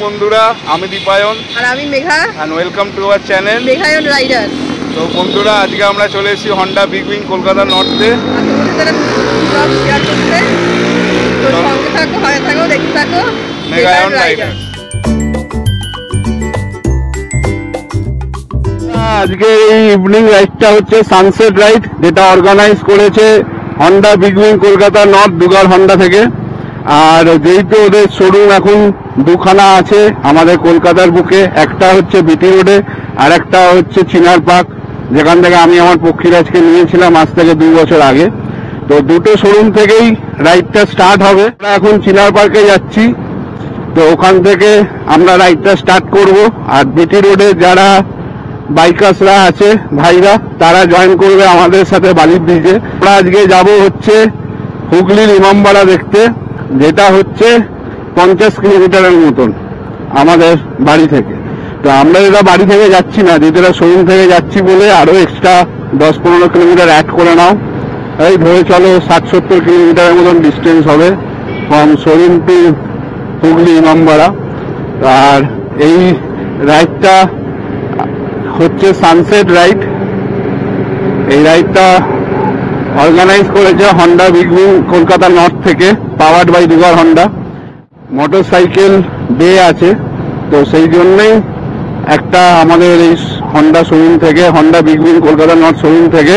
বন্ধুরা, আমি দীপায়ন আর আমি Megha and welcome to our channel মেঘায়ন rider. তো বন্ধুরা, আজকে আমরা চলে এসেছি Honda big wing Kolkata নর্থে। Share করতে তো সঙ্গে থাকো, ভালো থাকো, দেখতে থাকো মেঘায়ন রাইডার। আজকে এই ইভিনিং রাইডটা হচ্ছে সানসেট রাইড, যেটা অর্গানাইজ করেছে Honda big wing Kolkata north Dugar Honda থেকে। আর যেহেতু ওদের শোরুম এখন দুখানা আছে আমাদের কলকাতার বুকে, একটা হচ্ছে বিটি রোডে আর একটা হচ্ছে চিনার পার্ক, যেখান থেকে আমি আমার পক্ষীরাজকে নিয়েছিলাম আজ থেকে 2 বছর আগে। তো দুটো শোরুম থেকেই রাইডটা স্টার্ট হবে। আমরা এখন চিনার পার্কে যাচ্ছি, তো ওখান থেকে আমরা রাইডটা স্টার্ট করব। আর বিটি রোডে যারা বাইকার্সরা আছে ভাইরা, তারা জয়েন করবে আমাদের সাথে বালি ব্রিজে। আমরা আজকে যাব হচ্ছে হুগলির ইমামবাড়া দেখতে, যেটা হচ্ছে 50 কিলোমিটারের মতন আমাদের বাড়ি থেকে। তো আমরা যেটা বাড়ি থেকে যাচ্ছি না, যেটা শোরুম থেকে যাচ্ছি বলে আরো এক্সট্রা 10-15 কিলোমিটার অ্যাড করে নাও। এই ধরে চলো 60-70 কিলোমিটারের মতন ডিস্টেন্স হবে from showroom to Hooghly Imambara. আর এই রাইডটা হচ্ছে সানসেট রাইড। এই রাইডটা অর্গানাইজ করেছে Honda big wing Kolkata north থেকে, powered by Dugar Honda. Motorcycle day আছে, তো সেই জন্যই একটা আমাদের এই হন্ডা শোরুম থেকে, Honda big wing Kolkata north showroom থেকে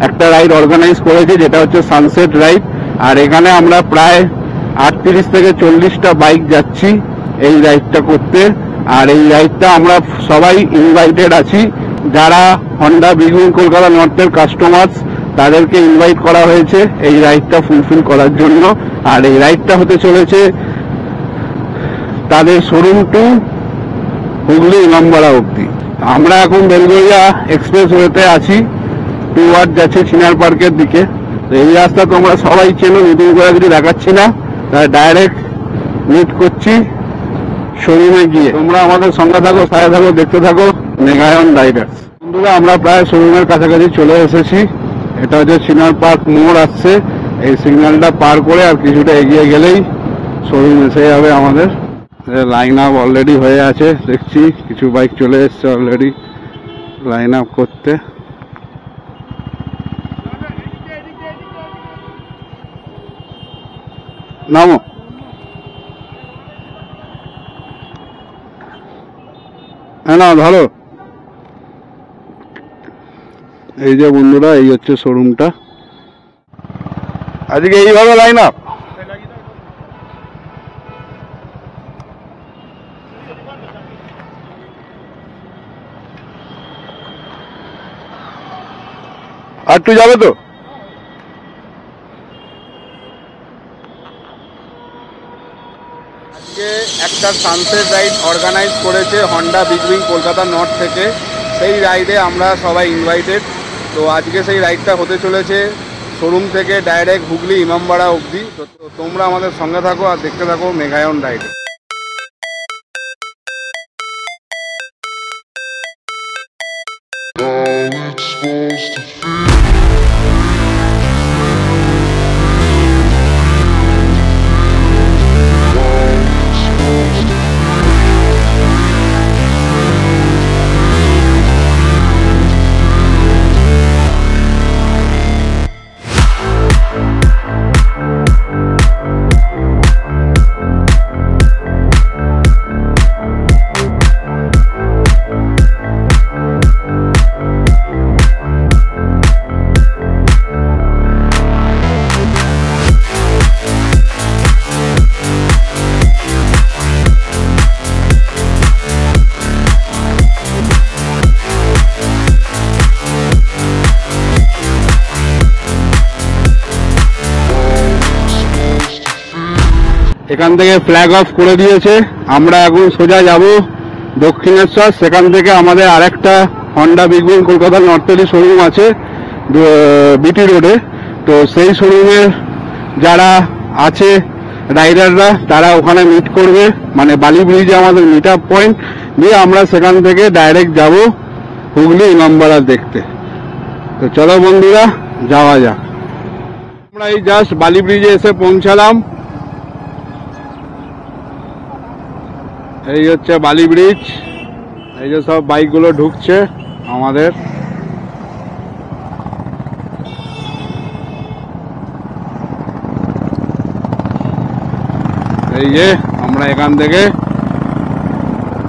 একটা রাইড অর্গানাইজ করেছে, যেটা হচ্ছে সানসেট রাইড। আর এখানে আমরা প্রায় 38 থেকে 40টা বাইক যাচ্ছি এই রাইডটা করতে। আর এই রাইডটা আমরা সবাই ইনভাইটেড আছি, যারা হন্ডা বিগ উইং কলকাতা নর্থের কাস্টমার্স তাদেরকে ইনভাইট করা হয়েছে এই রাইডটা ফুলফিল করার জন্য। আর এই রাইডটা হতে চলেছে তাদের শোরুম টু হুগলি ইমামবাড়া অবধি। আমরা এখন বেলগড়িয়া এক্সপ্রেস ওয়েতে আছি, টুয়ার্ড যাচ্ছে চিনার পার্কের দিকে। তো এই রাস্তা তোমরা সবাই চেনো, নতুন করে কিছু দেখাচ্ছি না, তাই ডাইরেক্ট মিট করছি শোরুমে গিয়ে। তোমরা আমাদের সঙ্গে থাকো, সাথে থাকো, দেখতে থাকো মেঘায়ন রাইডার্স। বন্ধুরা, আমরা প্রায় শোরুমের কাছাকাছি চলে এসেছি। এটা হচ্ছে চিনার পার্ক মোড় আসছে, এই সিগন্যালটা পার করে আর কিছুটা এগিয়ে গেলেই শোরুম এসে যাবে আমাদের। লাইন আপ অলরেডি হয়ে আছে, দেখছি কিছু বাইক চলে এসছে অলরেডি লাইন আপ করতে। নামো, হ্যাঁ না ধরো। এই যে বন্ধুরা, এই হচ্ছে শোরুমটা। আজকে এইভাবে লাইন আপ। আর একটু যাবে তো। আজকে একটা সানসেট রাইড অর্গানাইজ করেছে Honda big wing Kolkata north থেকে, সেই রাইডে আমরা সবাই ইনভাইটেড। তো আজকে সেই রাইডটা হতে চলেছে শোরুম থেকে ডাইরেক্ট হুগলি ইমামবাড়া অবধি। তো তোমরা আমাদের সঙ্গে থাকো আর দেখতে থাকো মেঘায়ন রাইড। এখান থেকে ফ্ল্যাগ অফ করে দিয়েছে। আমরা এখন সোজা যাব দক্ষিণেশ্বর। সেখান থেকে আমাদের আরেকটা হন্ডা বিগ উইং কলকাতা নর্থেরই শোরুম আছে বিটি রোডে। তো সেই শোরুমের যারা আছে রাইডাররা, তারা ওখানে মিট করবে, মানে বালি ব্রিজে আমাদের মিট আপ পয়েন্ট। দিয়ে আমরা সেখান থেকে ডাইরেক্ট যাব হুগলি ইমামবাড়া দেখতে। তো চলো বন্ধুরা, যাওয়া যাক। আমরা এই জাস্ট বালি ব্রিজে এসে পৌঁছালাম। এই হচ্ছে বালি ব্রিজ, এই যে সব বাইকগুলো ঢুকছে আমাদের। এই যে আমরা এখান থেকে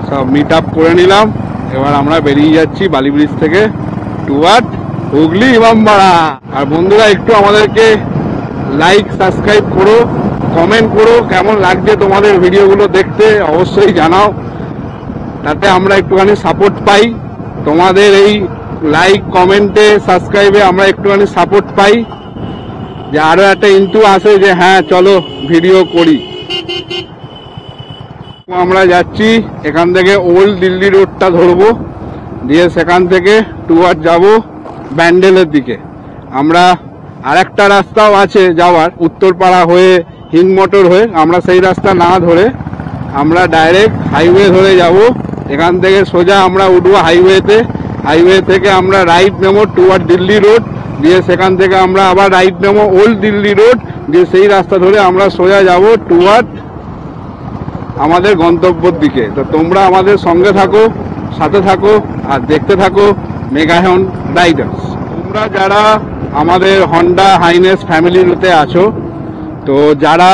সব মিট আপ করে নিলাম, এবার আমরা বেরিয়ে যাচ্ছি বালি ব্রিজ থেকে টুয়ার্ড হুগলি ইমামবাড়া। আর বন্ধুরা একটু আমাদেরকে লাইক সাবস্ক্রাইব করো, কমেন্ট করো, কেমন লাগছে তোমাদের ভিডিওগুলো দেখতে অবশ্যই জানাও, তাতে আমরা একটুখানি সাপোর্ট পাই। তোমাদের এই লাইক কমেন্টে সাবস্ক্রাইবে আমরা একটুখানি সাপোর্ট পাই, যে আরো একটা ইন্টু আসে যে হ্যাঁ চলো ভিডিও করি। আমরা যাচ্ছি এখান থেকে ওল্ড দিল্লি রোডটা ধরবো, দিয়ে সেখান থেকে টুয়ার্ড যাব ব্যান্ডেলের দিকে। আমরা আরেকটা রাস্তাও আছে যাওয়ার, উত্তরপাড়া হয়ে হিংমটর হয়ে, আমরা সেই রাস্তা না ধরে আমরা ডাইরেক্ট হাইওয়ে ধরে যাব। এখান থেকে সোজা আমরা উঠবো হাইওয়েতে, হাইওয়ে থেকে আমরা রাইট নেবো টুয়ার্ড দিল্লি রোড, দিয়ে সেখান থেকে আমরা আবার রাইট নেবো ওল্ড দিল্লি রোড, দিয়ে সেই রাস্তা ধরে আমরা সোজা যাব টুয়ার্ড আমাদের গন্তব্যের দিকে। তো তোমরা আমাদের সঙ্গে থাকো, সাথে থাকো আর দেখতে থাকো মেগাহন রাইডার্স। তোমরা যারা আমাদের হন্ডা হাইনেস ফ্যামিলিতে আছো, তো যারা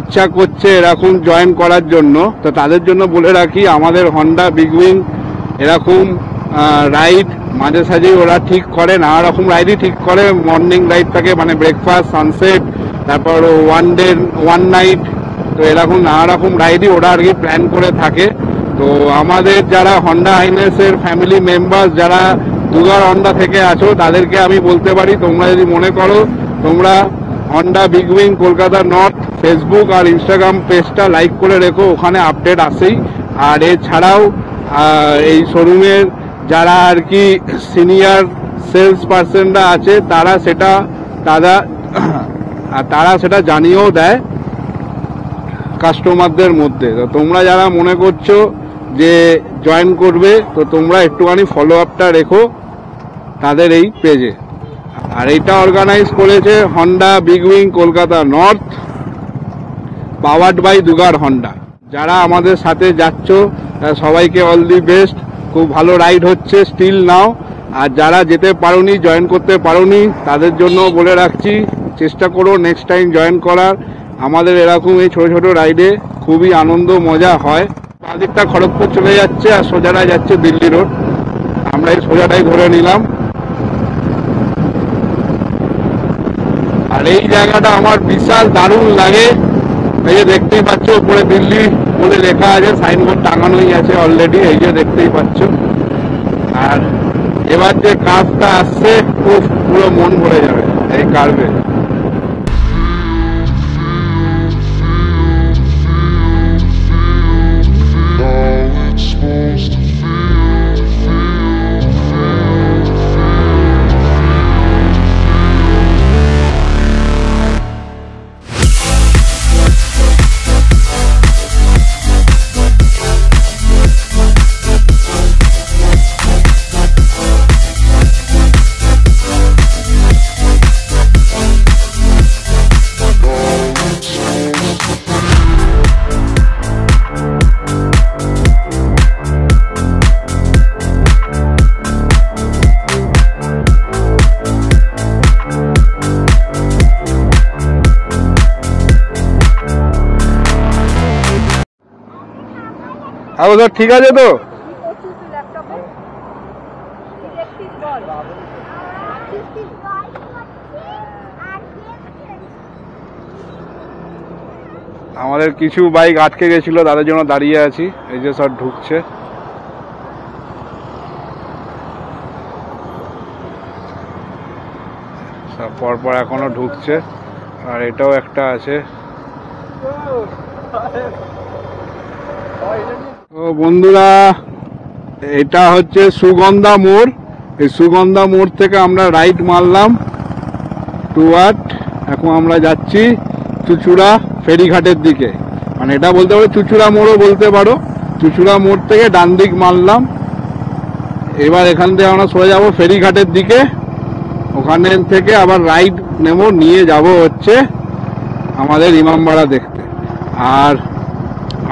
ইচ্ছা করছে এরকম জয়েন করার জন্য, তো তাদের জন্য বলে রাখি আমাদের হন্ডা বিগ উইং এরকম রাইড মাঝে সাঝে ওরা ঠিক করে, নানা রকম রাইডই ঠিক করে। মর্নিং রাইড থাকে মানে ব্রেকফাস্ট, সানসেট, তারপর ওয়ান ডে ওয়ান নাইট, তো এরকম নানা রকম রাইডই ওরা আর কি প্ল্যান করে থাকে। তো আমাদের যারা হন্ডা হাইনেসের ফ্যামিলি মেম্বার যারা দুগার হন্ডা থেকে আছো, তাদেরকে আমি বলতে পারি তোমরা যদি মনে করো তোমরা Honda big wing Kolkata north Facebook আর ইনস্টাগ্রাম পেজটা লাইক করে রেখো, ওখানে আপডেট আসেই। আর এছাড়াও এই শোরুমের যারা আর কি সিনিয়র সেলস পার্সনরা আছে তারা সেটা জানিয়েও দেয় কাস্টমারদের মধ্যে। তো তোমরা যারা মনে করছো যে জয়েন করবে, তো তোমরা একটুখানি ফলো আপটা রেখো তাদের এই পেজে। আর এইটা অর্গানাইজ করেছে Honda big wing Kolkata north, powered by Dugar Honda. যারা আমাদের সাথে যাচ্ছ সবাইকে অল দি বেস্ট, খুব ভালো রাইড হচ্ছে স্টিল নাও। আর যারা যেতে পারোনি, জয়েন করতে পারোনি, তাদের জন্য বলে রাখছি চেষ্টা করো নেক্সট টাইম জয়েন করার। আমাদের এরকম এই ছোট ছোট রাইডে খুবই আনন্দ মজা হয়। বাদিকটা খড়গপুর চলে যাচ্ছে আর সোজাটা যাচ্ছে দিল্লি রোড, আমরা এই সোজাটাই ধরে নিলাম। আর এই জায়গাটা আমার বিশাল দারুণ লাগে, এই যে দেখতেই পাচ্ছ উপরে দিল্লি বলে লেখা আছে, সাইনবোর্ড টাঙানোই আছে অলরেডি, এই যে দেখতেই পাচ্ছ। আর এবার যে কার্ভটা আসছে খুব পুরো মন ভরে যাবে এই কার্ভে। ওদের ঠিক আছে তো? আমাদের কিছু বাইক আটকে গেছিল, তাদের জন্য দাঁড়িয়ে আছি, এই যে সব ঢুকছে। সব পরপর এখনো ঢুকছে। আর এটাও একটা আছে। তো বন্ধুরা এটা হচ্ছে সুগন্ধা মোড়, এই সুগন্ধা মোড় থেকে আমরা রাইট মারলাম টুয়ার্ড, এখন আমরা যাচ্ছি চুচুড়া ফেরিঘাটের দিকে। মানে এটা বলতে পারো চুচুড়া মোড়ও বলতে পারো। চুচুড়া মোড় থেকে ডান দিক মারলাম, এবার এখান থেকে আমরা সরে যাবো ফেরিঘাটের দিকে, ওখানে থেকে আবার রাইট নেব, নিয়ে যাব হচ্ছে আমাদের ইমামবাড়া দেখতে। আর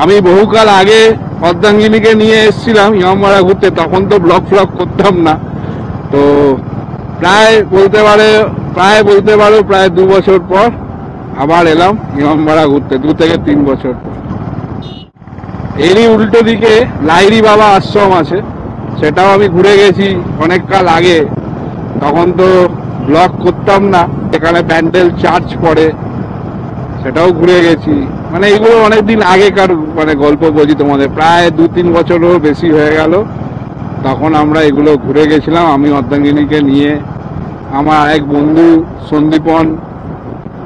আমি বহুকাল আগে অর্ধাঙ্গিনীকে নিয়ে এসেছিলাম ইমামবাড়া ঘুরতে, তখন তো ব্লগ ফ্লগ করতাম না। তো প্রায় বলতে পারো প্রায় 2 বছর পর আবার এলাম ইমামবাড়া ঘুরতে, 2 থেকে 3 বছর পর। এরই উল্টো দিকে লাহিড়ী বাবা আশ্রম আছে, সেটাও আমি ঘুরে গেছি অনেক কাল আগে, তখন তো ব্লগ করতাম না। এখানে প্যান্ডেল চার্জ পড়ে, সেটাও ঘুরে গেছি। মানে এগুলো অনেকদিন আগেকার মানে গল্প বলছি তোমাদের, প্রায় 2-3 বছরও বেশি হয়ে গেল। তখন আমরা এগুলো ঘুরে গেছিলাম, আমি অর্ধাঙ্গিনীকে নিয়ে, আমার এক বন্ধু সন্দীপন,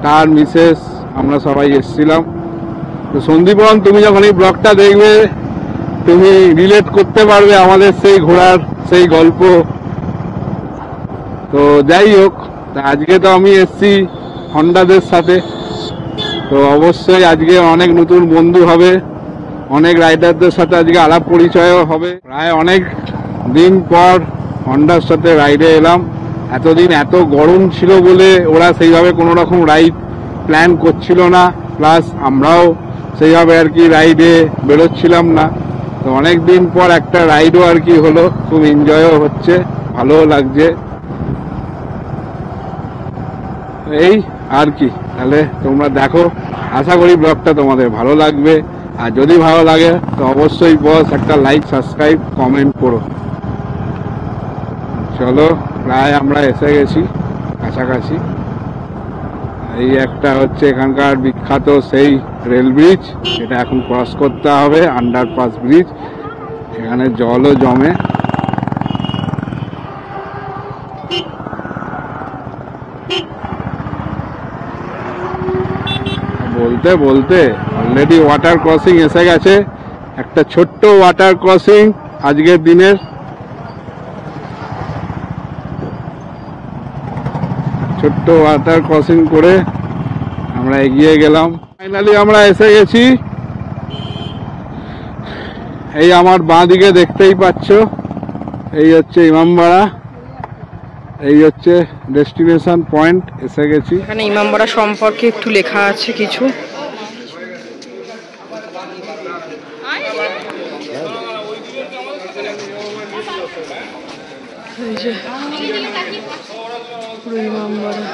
তার মিসেস, আমরা সবাই এসেছিলাম। তো সন্দীপন, তুমি যখন এই ব্লগটা দেখবে তুমি রিলেট করতে পারবে আমাদের সেই ঘোরার সেই গল্প। তো যাই হোক, আজকে তো আমি এসছি হন্ডাদের সাথে, তো অবশ্যই আজকে অনেক নতুন বন্ধু হবে, অনেক রাইডারদের সাথে আজকে আলাপ পরিচয়ও হবে। প্রায় অনেক দিন পর হন্ডার সাথে রাইডে এলাম। এতদিন এত গরম ছিল বলে ওরা সেইভাবে কোনো রকম রাইড প্ল্যান করছিল না, প্লাস আমরাও সেইভাবে আর কি রাইডে বেরোচ্ছিলাম না। তো অনেক দিন পর একটা রাইডও আর কি হলো, খুব এনজয়ও হচ্ছে, ভালোও লাগছে। এই আর কি, তাহলে তোমরা দেখো, আশা করি ব্লগটা তোমাদের ভালো লাগবে। আর যদি ভালো লাগে তো অবশ্যই বস একটা লাইক, সাবস্ক্রাইব, কমেন্ট করো। চলো, প্রায় আমরা এসে গেছি কাছাকাছি। এই একটা হচ্ছে এখানকার বিখ্যাত সেই রেল ব্রিজ, যেটা এখন ক্রস করতে হবে, আন্ডারপাস ব্রিজ। এখানে জলও জমে। বলতে বলতে অলরেডি ওয়াটার ক্রসিং এসে গেছে, একটা ছোট্ট ওয়াটার ক্রসিং আজকের দিনের। ছোট্ট ওয়াটার ক্রসিং করে আমরা এগিয়ে গেলাম। ফাইনালি আমরা এসে গেছি। এই আমার বাঁ দিকে দেখতেই পাচ্ছ, এই হচ্ছে ইমামবাড়া, এই হচ্ছে ডেস্টিনেশন পয়েন্ট, এসে গেছি। এখানে ইমামবাড়া সম্পর্কে একটু লেখা আছে কিছু। এই যে পুরো ইমামবাড়া।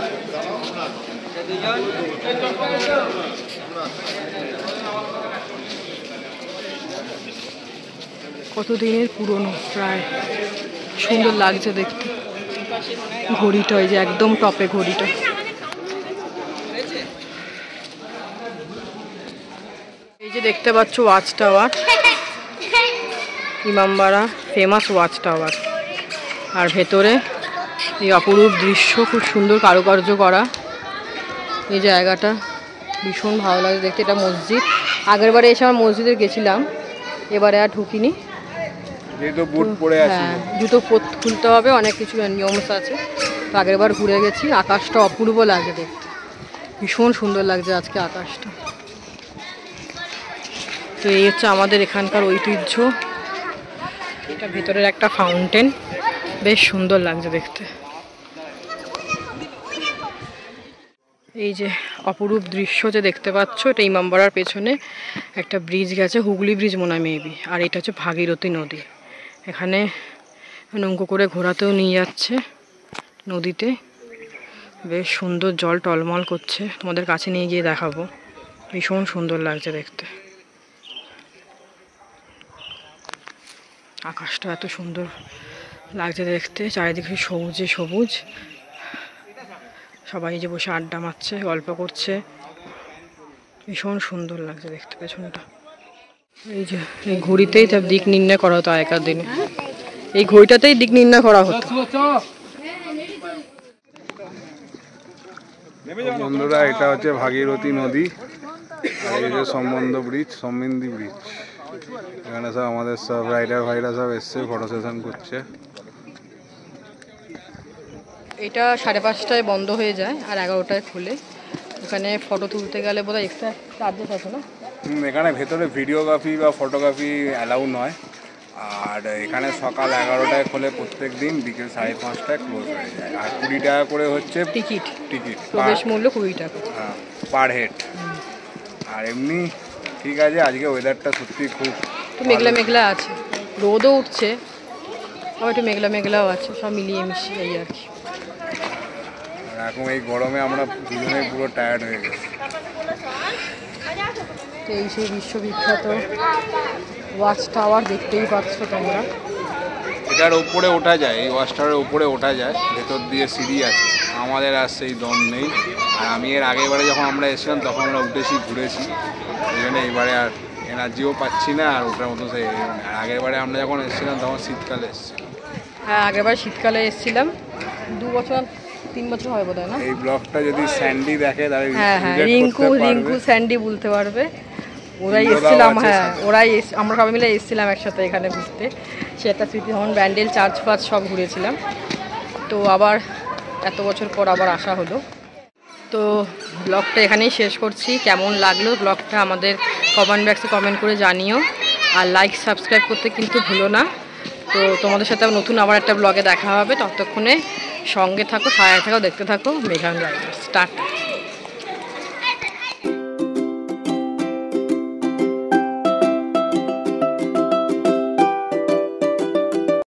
কতদিনের পুরনো, প্রায় সুন্দর লাগছে দেখতে। ঘড়িটা, ওই যে একদম টপে ঘড়িটা। এই যে দেখতে পাচ্ছ watch tower, Imambara famous watch tower. আর ভেতরে এই অপরূপ দৃশ্য, খুব সুন্দর কারুকার্য করা। এই জায়গাটা ভীষণ ভালো লাগে দেখতে। এটা মসজিদ, আগের বারে এসে আমরা মসজিদে গেছিলাম, এবারে আর ঢুকিনি। হ্যাঁ, জুতো খুলতে হবে, অনেক কিছু নিয়ম আছে। তো আগের বার ঘুরে গেছি। আকাশটা অপূর্ব লাগে দেখতে, ভীষণ সুন্দর লাগছে আজকে আকাশটা। তো এই হচ্ছে আমাদের এখানকার ঐতিহ্য। এটা ভেতরের একটা ফাউন্টেন, বেশ সুন্দর লাগছে দেখতে। এই যে অপরূপ দৃশ্য যে দেখতে পাচ্ছ, এটা ইমামবাড়ার পেছনে একটা ব্রিজ গেছে, হুগলি ব্রিজ মনে হয় মেবি। আর এটা হচ্ছে ভাগীরথী নদী। এখানে নৌকো করে ঘোরাতেও নিয়ে যাচ্ছে নদীতে, বেশ সুন্দর, জল টলমল করছে। তোমাদের কাছে নিয়ে গিয়ে দেখাবো, ভীষণ সুন্দর লাগছে দেখতে। আকাশটা এত সুন্দর লাগছে দেখতে, চারিদিকে সবুজে সবুজ। সবাই যে বসে আড্ডা মারছে, গল্প করছে, ভীষণ সুন্দর লাগছে দেখতে পেছনটা। এই যে এই ঘড়িতেই তার দিক নির্ণয় করা হতো আগেকার দিনে, এই ঘড়িটাতেই দিক নির্ণয় করা হতো। বন্ধুরা, এটা হচ্ছে ভাগীরথী নদী, আর এই যে সম্বন্ধী ব্রিজ। এখানে সব আমাদের সব রাইডার ভাইরা সব এসছে, ফটো সেশন করছে। এটা 5:30টায় বন্ধ হয়ে যায় আর 11টায় খুলে। ওখানে ফটো তুলতে গেলে বোধহয় এক্সট্রা চার্জেস আছে না? এখানে ভেতরে ভিডিওগ্রাফি বা ফটোগ্রাফি অ্যালাউ নয়। আর এখানে সকাল 11টায় খোলে প্রত্যেক দিন, বিকেল 5:30টায় ক্লোজ হয়ে যায়। আর 20 টাকা করে হচ্ছে টিকিট, প্রবেশ মূল্য 20 টাকা, হ্যাঁ, পার হেড। আর এমনি ঠিক আছে, আজকে ওয়েদারটা সত্যি খুব একটু মেঘলা মেঘলা আছে, রোদও উঠছে, আবার একটু মেঘলা মেঘলাও আছে, সব মিলিয়ে মিশিয়ে এই আর কি। এখন এই গরমে আমরা দুজনেই পুরো টায়ার্ড হয়ে গেছি। তো এই সেই বিশ্ববিখ্যাত ওয়াচ টাওয়ার দেখতেই পাচ্ছ তোমরা। এটার ওপরে ওঠা যায়, এই ওয়াচ টাওয়ারের ওপরে ওঠা যায়, ভেতর দিয়ে সিঁড়ি আছে। আমাদের আর সেই দম নেই, আর আমি এর আগেরবারে যখন আমরা এসেছিলাম তখন আমরা উঠেছি, ঘুরেছি, এই জন্য এবারে আর এনার্জিও পাচ্ছি না আর ওটার মতো সেই। আর আগেরবারে আমরা যখন এসেছিলাম তখন শীতকালে এসেছিলাম। হ্যাঁ, আগেরবার শীতকালে এসেছিলাম, 2 বছর 3 বছর হয় বোধ হয় না। এই ব্লগটা যদি স্যান্ডি দেখে তাহলে হ্যাঁ হ্যাঁ, রিঙ্কু স্যান্ডি বলতে পারবে। ওরাই এসেছিলাম, হ্যাঁ আমরা সবাই মিলে এসেছিলাম একসাথে এখানে ঘুরতে। সে একটা স্মৃতি, তখন ব্যান্ডেল চার্চ ফার্চ সব ঘুরেছিলাম। তো আবার এত বছর পর আবার আসা হলো। তো ব্লগটা এখানেই শেষ করছি। কেমন লাগলো ব্লগটা আমাদের কমেন্ট বক্সে কমেন্ট করে জানিও, আর লাইক সাবস্ক্রাইব করতে কিন্তু ভুলো না। তো তোমাদের সাথে নতুন আবার একটা ব্লগে দেখা হবে, ততক্ষণে সঙ্গে থাকো, সাথে থাকো, দেখতে থাকো মেঘান রাইডার্স। টাটা।